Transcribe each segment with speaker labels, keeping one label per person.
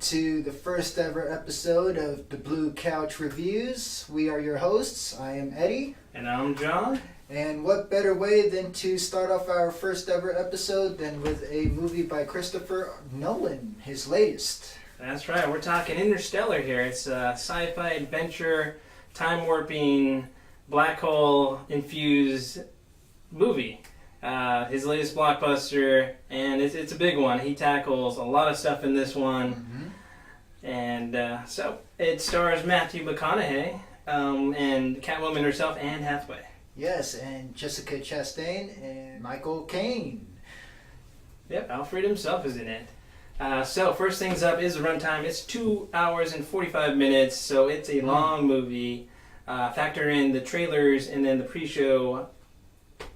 Speaker 1: to the first ever episode of the Blue Couch Reviews. We are your hosts. I am Eddie.
Speaker 2: And I'm John.
Speaker 1: And what better way than to start off our first ever episode than with a movie by Christopher Nolan, his latest.
Speaker 2: That's right, we're talking Interstellar here. It's a sci-fi adventure, time-warping, black hole-infused movie. His latest blockbuster, and it's a big one. He tackles a lot of stuff in this one.
Speaker 1: Mm-hmm.
Speaker 2: And so it stars Matthew McConaughey and Catwoman herself, Anne Hathaway.
Speaker 1: Yes, and Jessica Chastain and Michael Caine.
Speaker 2: Yep, Alfred himself is in it. So first things up is the runtime. It's 2 hours and 45 minutes, so it's a long movie. Factor in the trailers and then the pre-show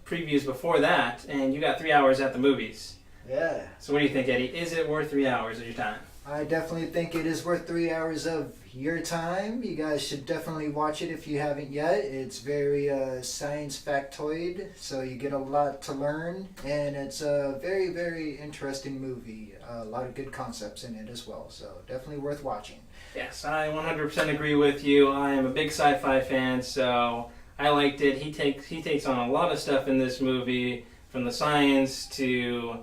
Speaker 2: previews before that, and you got 3 hours at the movies.
Speaker 1: Yeah.
Speaker 2: So what do you think, Eddie? Is it worth 3 hours of your time?
Speaker 1: I definitely think it is worth 3 hours of your time. You guys should definitely watch it if you haven't yet. It's very science factoid, so you get a lot to learn, and it's a very, very interesting movie. A lot of good concepts in it as well, so definitely worth watching.
Speaker 2: Yes, I 100% agree with you. I am a big sci-fi fan, so I liked it. He takes on a lot of stuff in this movie, from the science to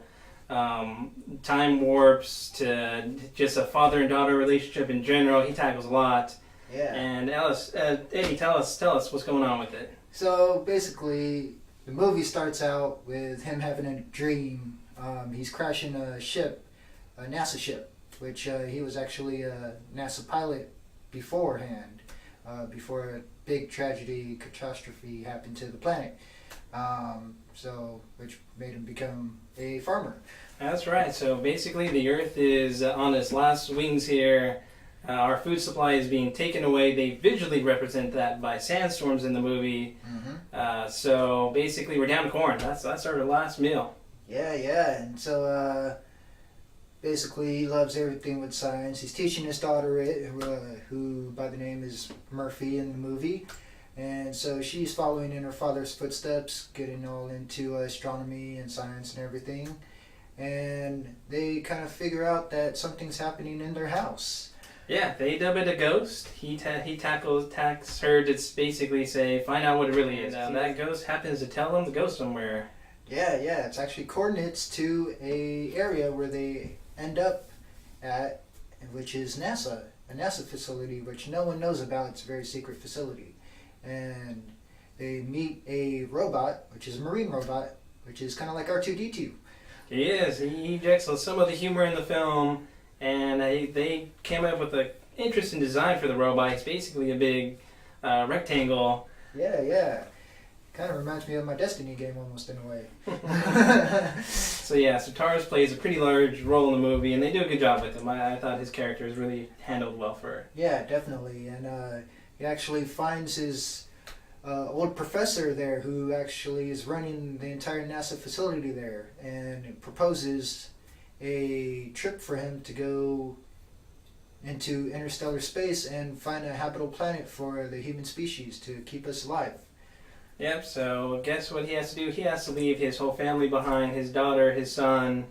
Speaker 2: time warps to just a father and daughter relationship in general. He tackles a lot.
Speaker 1: Yeah.
Speaker 2: And Eddie, tell us what's going on with it.
Speaker 1: So basically, the movie starts out with him having a dream. He's crashing a ship, a NASA ship, which he was actually a NASA pilot beforehand, before a big tragedy, catastrophe happened to the planet. Which made him become a farmer.
Speaker 2: That's right. So basically, the Earth is on its last wings here. Our food supply is being taken away. They visually represent that by sandstorms in the movie.
Speaker 1: Mm-hmm.
Speaker 2: So basically, we're down to corn. That's our last meal.
Speaker 1: Yeah. And so basically, he loves everything with science. He's teaching his daughter it, who by the name is Murphy in the movie. And so she's following in her father's footsteps, getting all into astronomy and science and everything. And they kind of figure out that something's happening in their house.
Speaker 2: Yeah, they dub it a ghost. He attacks her to basically say, find out what it really is. That ghost happens to tell him to go somewhere.
Speaker 1: Yeah, it's actually coordinates to a area where they end up at, which is NASA, a NASA facility which no one knows about. It's a very secret facility. And they meet a robot, which is a marine robot, which is kind of like R2-D2.
Speaker 2: He is. He injects some of the humor in the film, and they came up with an interesting design for the robot. It's basically a big rectangle.
Speaker 1: Yeah. Kind of reminds me of my Destiny game almost in a way.
Speaker 2: So Tars plays a pretty large role in the movie, and they do a good job with him. I thought his character is really handled well for it.
Speaker 1: Yeah, definitely. And he actually finds his old professor there, who actually is running the entire NASA facility there, and proposes a trip for him to go into interstellar space and find a habitable planet for the human species to keep us alive.
Speaker 2: Yep, so guess what he has to do? He has to leave his whole family behind, his daughter, his son,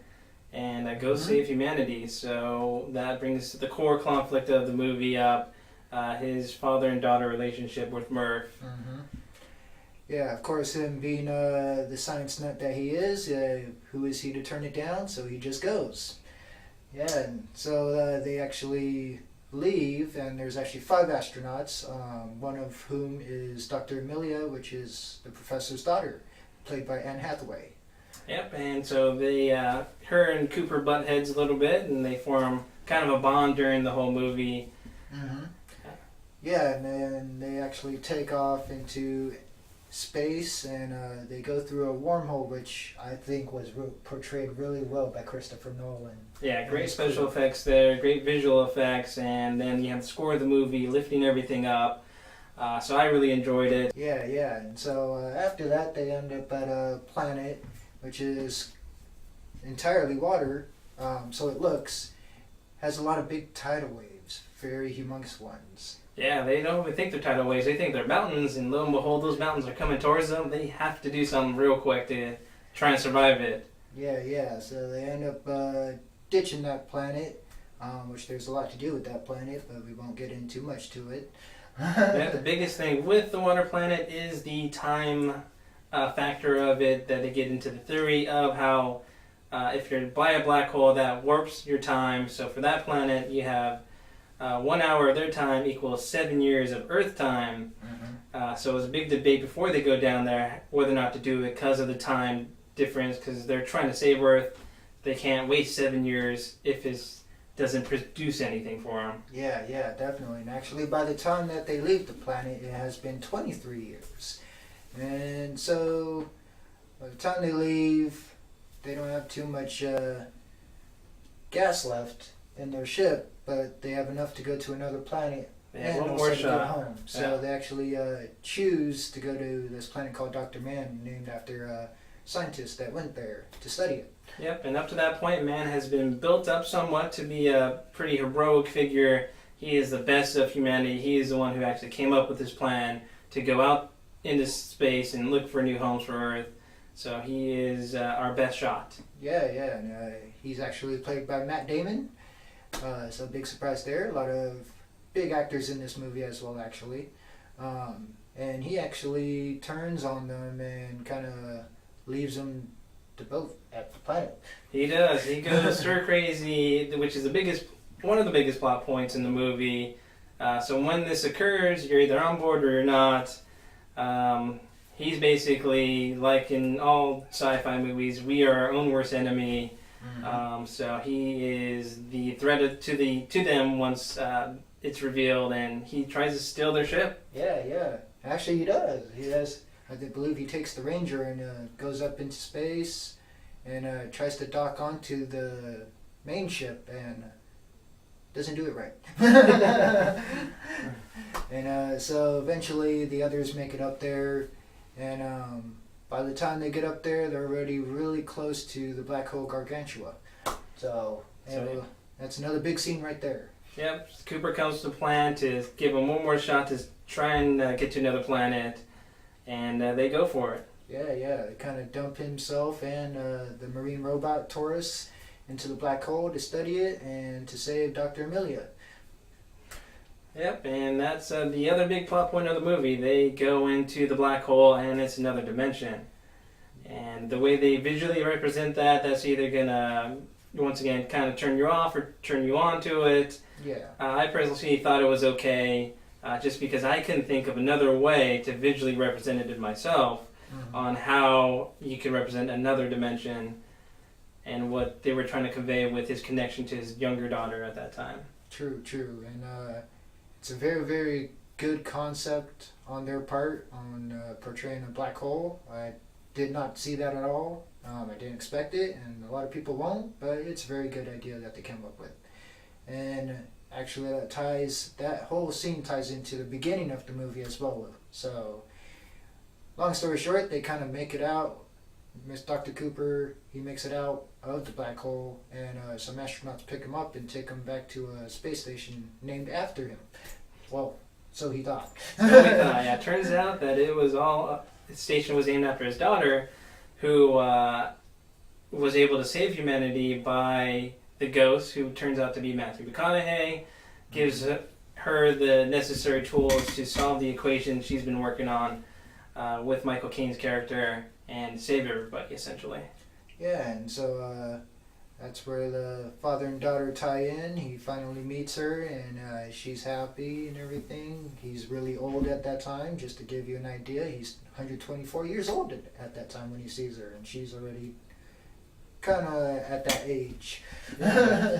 Speaker 2: and go save humanity. So that brings us to the core conflict of the movie up. His father and daughter relationship with Murph.
Speaker 1: Mm-hmm. Yeah, of course, him being the science nut that he is, who is he to turn it down? So he just goes. Yeah, and so they actually leave, and there's actually 5 astronauts, one of whom is Dr. Amelia, which is the professor's daughter, played by Anne Hathaway.
Speaker 2: Yep, and so they, her and Cooper butt heads a little bit, and they form kind of a bond during the whole movie.
Speaker 1: Mm-hmm. Yeah, and then they actually take off into space, and they go through a wormhole, which I think was portrayed really well by Christopher Nolan.
Speaker 2: Yeah, great special effects there, great visual effects, and then you have the score of the movie lifting everything up. So I really enjoyed it.
Speaker 1: Yeah, and so after that they end up at a planet which is entirely water, so it has a lot of big tidal waves, very humongous ones.
Speaker 2: Yeah, they don't even think they're tidal waves. They think they're mountains, and lo and behold, those mountains are coming towards them. They have to do something real quick to try and survive it.
Speaker 1: Yeah. So they end up ditching that planet which there's a lot to do with that planet, but we won't get into much to it.
Speaker 2: Yeah, the biggest thing with the water planet is the time factor of it, that they get into the theory of how if you're by a black hole, that warps your time. So for that planet, you have 1 hour of their time equals 7 years of Earth time. So it was a big debate before they go down there whether or not to do it because of the time difference, because they're trying to save Earth. They can't waste 7 years if it doesn't produce anything for them.
Speaker 1: Yeah, definitely. And actually, by the time that they leave the planet, it has been 23 years. And so, by the time they leave, they don't have too much gas left in their ship, but they have enough to go to another planet
Speaker 2: Yeah,
Speaker 1: and
Speaker 2: one
Speaker 1: also
Speaker 2: more
Speaker 1: to get
Speaker 2: shot.
Speaker 1: home. So
Speaker 2: Yeah.
Speaker 1: they actually choose to go to this planet called Dr. Man, named after scientists that went there to study it.
Speaker 2: Yep, and up to that point, man has been built up somewhat to be a pretty heroic figure. He is the best of humanity. He is the one who actually came up with this plan to go out into space and look for new homes for Earth. So he is our best shot.
Speaker 1: Yeah, and he's actually played by Matt Damon. So big surprise there. A lot of big actors in this movie as well, actually. And he actually turns on them and kind of leaves them to both at the planet.
Speaker 2: He does. He goes stir crazy, which is one of the biggest plot points in the movie. So when this occurs, you're either on board or you're not. He's basically, like in all sci-fi movies, we are our own worst enemy. So he is the threat to them once it's revealed, and he tries to steal their ship.
Speaker 1: Yeah. Actually, he does. He does. I believe he takes the Ranger and goes up into space and tries to dock onto the main ship and doesn't do it right. And so eventually the others make it up there, and by the time they get up there, they're already really close to the black hole Gargantua. So that's another big scene right there.
Speaker 2: Yep, Cooper comes to the plan to give him one more shot to try and get to another planet, and they go for it.
Speaker 1: Yeah, they kind of dump himself and the marine robot Taurus into the black hole to study it and to save Dr. Amelia.
Speaker 2: Yep, and that's the other big plot point of the movie. They go into the black hole, and it's another dimension. And the way they visually represent that's either going to, once again, kind of turn you off or turn you on to it.
Speaker 1: Yeah.
Speaker 2: I personally thought it was okay, just because I couldn't think of another way to visually represent it myself on how you can represent another dimension and what they were trying to convey with his connection to his younger daughter at that time.
Speaker 1: True. And it's a very, very good concept on their part on portraying a black hole. I did not see that at all. I didn't expect it, and a lot of people won't, but it's a very good idea that they came up with. And actually that whole scene ties into the beginning of the movie as well. So long story short, they kind of make it out. Miss Dr. Cooper, he makes it out of the black hole, and some astronauts pick him up and take him back to a space station named after him. Well, so he thought.
Speaker 2: Yeah, it turns out that it was all, the station was named after his daughter, who was able to save humanity by the ghost, who turns out to be Matthew McConaughey, gives her the necessary tools to solve the equation she's been working on with Michael Caine's character and save everybody, essentially.
Speaker 1: Yeah, and so that's where the father and daughter tie in. He finally meets her, and she's happy and everything. He's really old at that time, just to give you an idea. He's 124 years old at that time when he sees her, and she's already kind of at that age.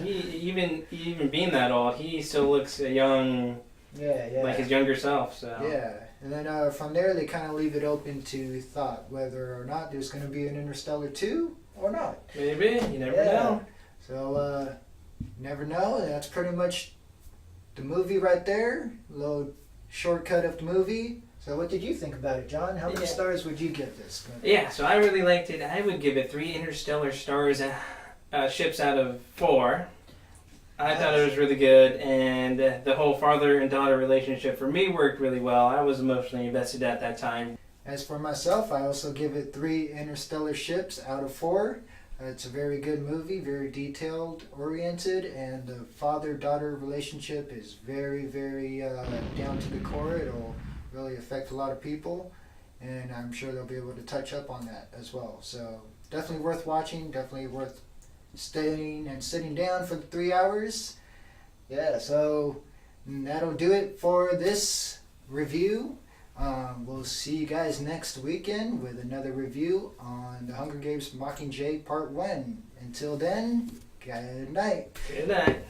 Speaker 2: Even being that old, he still looks young, like his younger self. So
Speaker 1: yeah, and then from there they kind of leave it open to thought whether or not there's going to be an Interstellar 2 or not.
Speaker 2: Maybe, you never know.
Speaker 1: So never know. That's pretty much the movie right there. A little shortcut of the movie. So what did you think about it, John? How many stars would you give this movie?
Speaker 2: Yeah, so I really liked it. I would give it 3 Interstellar stars, ships out of 4. I thought it was really good, and the whole father and daughter relationship for me worked really well. I was emotionally invested at that time.
Speaker 1: As for myself, I also give it 3 interstellar ships out of 4. It's a very good movie, very detailed oriented, and the father-daughter relationship is very, very down to the core. It'll really affect a lot of people, and I'm sure they'll be able to touch up on that as well. So definitely worth watching, definitely worth staying and sitting down for the 3 hours. Yeah, so that'll do it for this review. We'll see you guys next weekend with another review on The Hunger Games Mockingjay Part 1. Until then, good night.
Speaker 2: Good night.